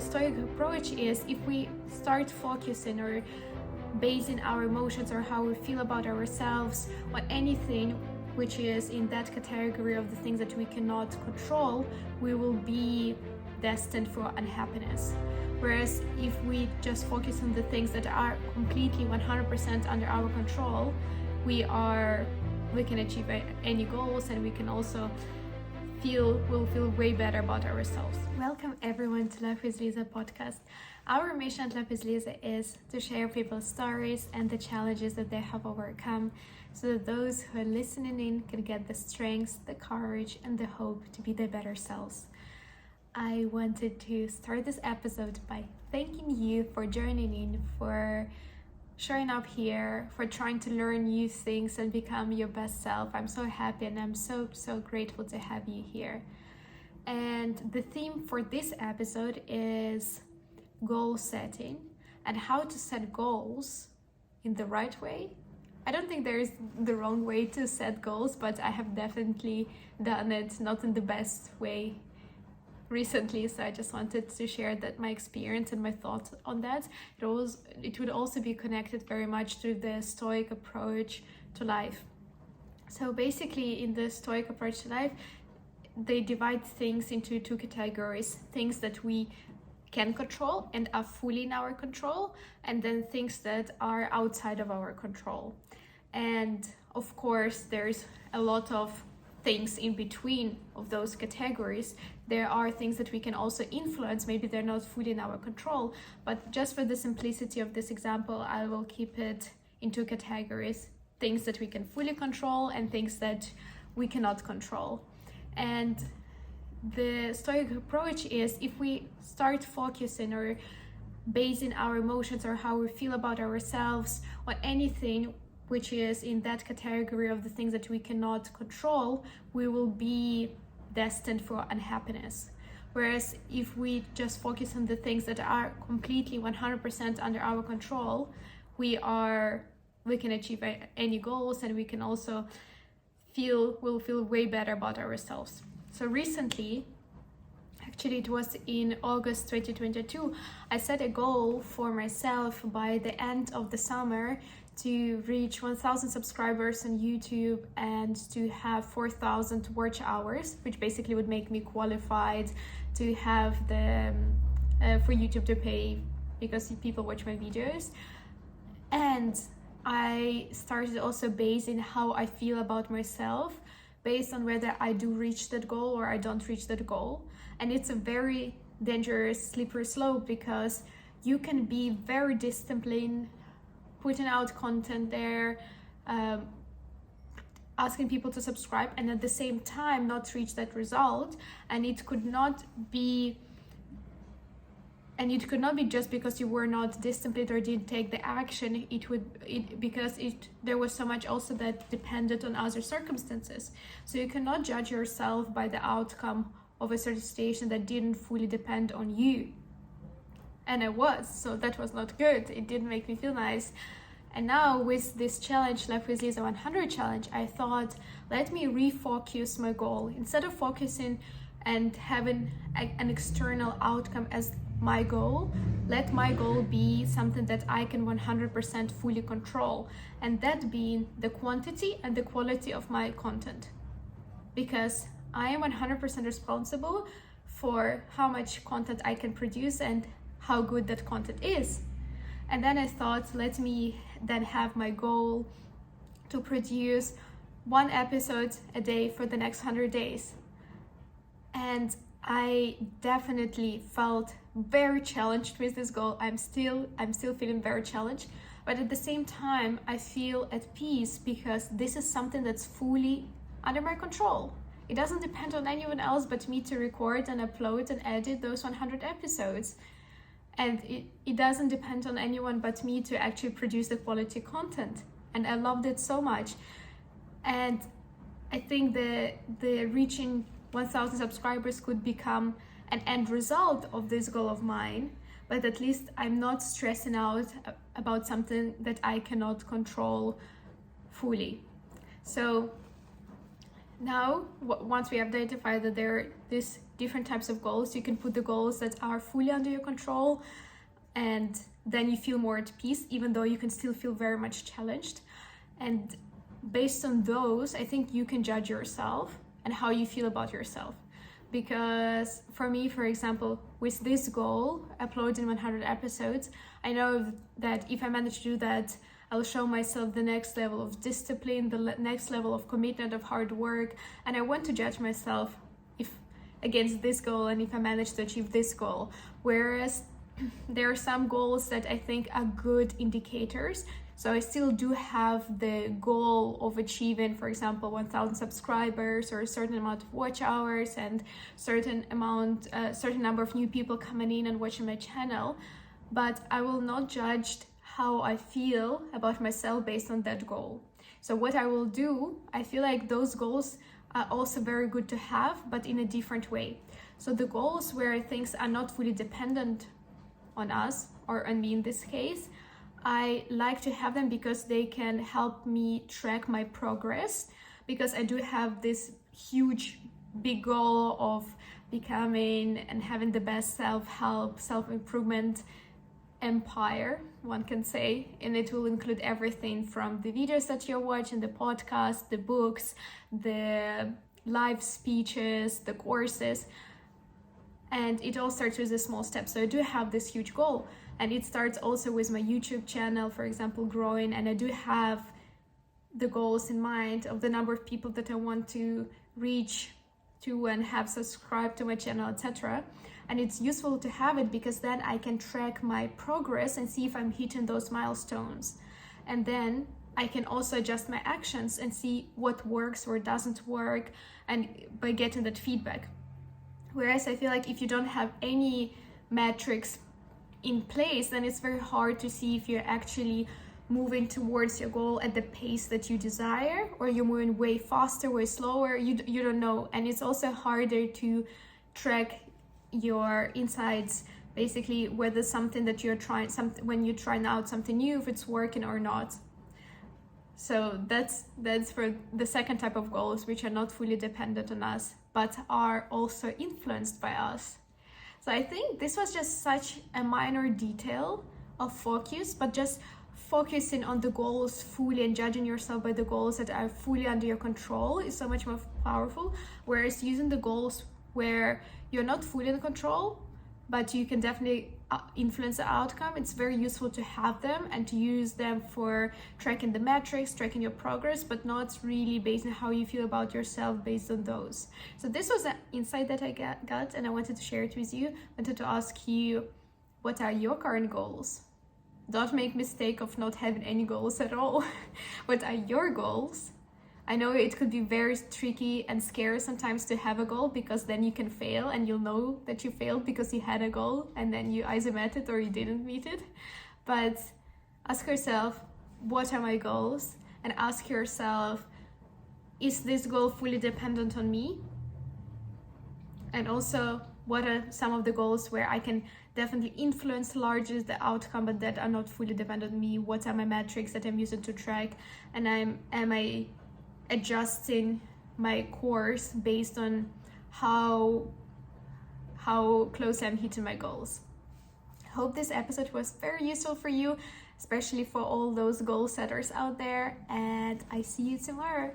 stoic approach is, if we start focusing or basing our emotions or how we feel about ourselves on anything which is in that category of the things that we cannot control, we will be destined for unhappiness. Whereas if we just focus on the things that are completely 100% under our control, we can achieve any goals, and we can also we'll feel way better about ourselves. Welcome everyone to LifewithLiza podcast. Our mission at LifewithLiza is to share people's stories and the challenges that they have overcome, so that those who are listening in can get the strength, the courage, and the hope to be their better selves. I wanted to start this episode by thanking you for joining in, for showing up here, for trying to learn new things and become your best self. I'm so happy and I'm so grateful to have you here. And the theme for this episode is goal setting and how to set goals in the right way. I don't think there is the wrong way to set goals, but I have definitely done it not in the best way recently, so I just wanted to share that my experience and my thoughts on that. It would also be connected very much to the stoic approach to life. So basically, in the stoic approach to life, they divide things into two categories: things that we can control and are fully in our control, and then things that are outside of our control. And of course, there's a lot of things in between of those categories. There are things that we can also influence. Maybe they're not fully in our control, but just for the simplicity of this example, I will keep it in two categories: things that we can fully control and things that we cannot control. And the stoic approach is, if we start focusing or basing our emotions or how we feel about ourselves on anything which is in that category of the things that we cannot control, we will be destined for unhappiness. Whereas if we just focus on the things that are completely 100% under our control, we can achieve any goals, and we can also we'll feel way better about ourselves. So recently, actually it was in August 2022, I set a goal for myself by the end of the summer to reach 1,000 subscribers on YouTube and to have 4,000 watch hours, which basically would make me qualified to have for YouTube to pay because people watch my videos. And I started also basing how I feel about myself based on whether I do reach that goal or I don't reach that goal. And it's a very dangerous slippery slope, because you can be very disciplined, putting out content there, asking people to subscribe, and at the same time not reach that result. And it could not be just because you were not disciplined or didn't take the action. There was so much also that depended on other circumstances. So you cannot judge yourself by the outcome of a certain situation that didn't fully depend on you. And so that was not good. It didn't make me feel nice. And now with this challenge, LifewithLiza 100 challenge, I thought, let me refocus my goal. Instead of focusing and having an external outcome as my goal, let my goal be something that I can 100% fully control, and that being the quantity and the quality of my content. Because I am 100% responsible for how much content I can produce and how good that content is. And then I thought, let me then have my goal to produce 1 episode a day for the next 100 days. And I definitely felt very challenged with this goal. I'm still feeling very challenged, but at the same time, I feel at peace because this is something that's fully under my control. It doesn't depend on anyone else but me to record and upload and edit those 100 episodes. And it doesn't depend on anyone but me to actually produce the quality content. And I loved it so much. And I think the reaching 1,000 subscribers could become an end result of this goal of mine, but at least I'm not stressing out about something that I cannot control fully. So Now, once we identify that there are these different types of goals, you can put the goals that are fully under your control, and then you feel more at peace, even though you can still feel very much challenged. And based on those, I think you can judge yourself and how you feel about yourself. Because for me, for example, with this goal, uploading 100 episodes, I know that if I manage to do that, I'll show myself the next level of discipline, the next level of commitment, of hard work, and I want to judge myself against this goal and if I manage to achieve this goal. Whereas there are some goals that I think are good indicators. So I still do have the goal of achieving, for example, 1,000 subscribers or a certain amount of watch hours and certain number of new people coming in and watching my channel. But I will not judge how I feel about myself based on that goal. So what I will do, I feel like those goals are also very good to have, but in a different way. So the goals where things are not fully dependent on us, or on me in this case, I like to have them because they can help me track my progress, because I do have this huge, big goal of becoming and having the best self-help, self-improvement empire, one can say, and it will include everything from the videos that you're watching, the podcast, the books, the live speeches, the courses, and it all starts with a small step. So I do have this huge goal, and it starts also with my YouTube channel, for example, growing, and I do have the goals in mind of the number of people that I want to reach to and have subscribed to my channel, etc. And it's useful to have it because then I can track my progress and see if I'm hitting those milestones. And then I can also adjust my actions and see what works or doesn't work, and by getting that feedback. Whereas I feel like if you don't have any metrics in place, then it's very hard to see if you're actually moving towards your goal at the pace that you desire, or you're moving way faster, way slower, you don't know. And it's also harder to track your insights, basically whether something that you're trying, when you're trying out something new, if it's working or not. So that's for the second type of goals, which are not fully dependent on us, but are also influenced by us. So I think this was just such a minor detail of focus, but just focusing on the goals fully and judging yourself by the goals that are fully under your control is so much more powerful. Whereas using the goals where you're not fully in control, but you can definitely influence the outcome, it's very useful to have them and to use them for tracking the metrics, tracking your progress, but not really based on how you feel about yourself based on those. So this was an insight that I got, and I wanted to share it with you. I wanted to ask you, what are your current goals? Don't make mistake of not having any goals at all. What are your goals? I know it could be very tricky and scary sometimes to have a goal, because then you can fail and you'll know that you failed because you had a goal and then you either met it or you didn't meet it. But ask yourself, what are my goals? And ask yourself, is this goal fully dependent on me? And also, what are some of the goals where I can definitely influence largely the outcome, but that are not fully dependent on me? What are my metrics that I'm using to track? And am I adjusting my course based on how close I'm hitting my goals? I hope this episode was very useful for you, especially for all those goal setters out there, and I see you tomorrow.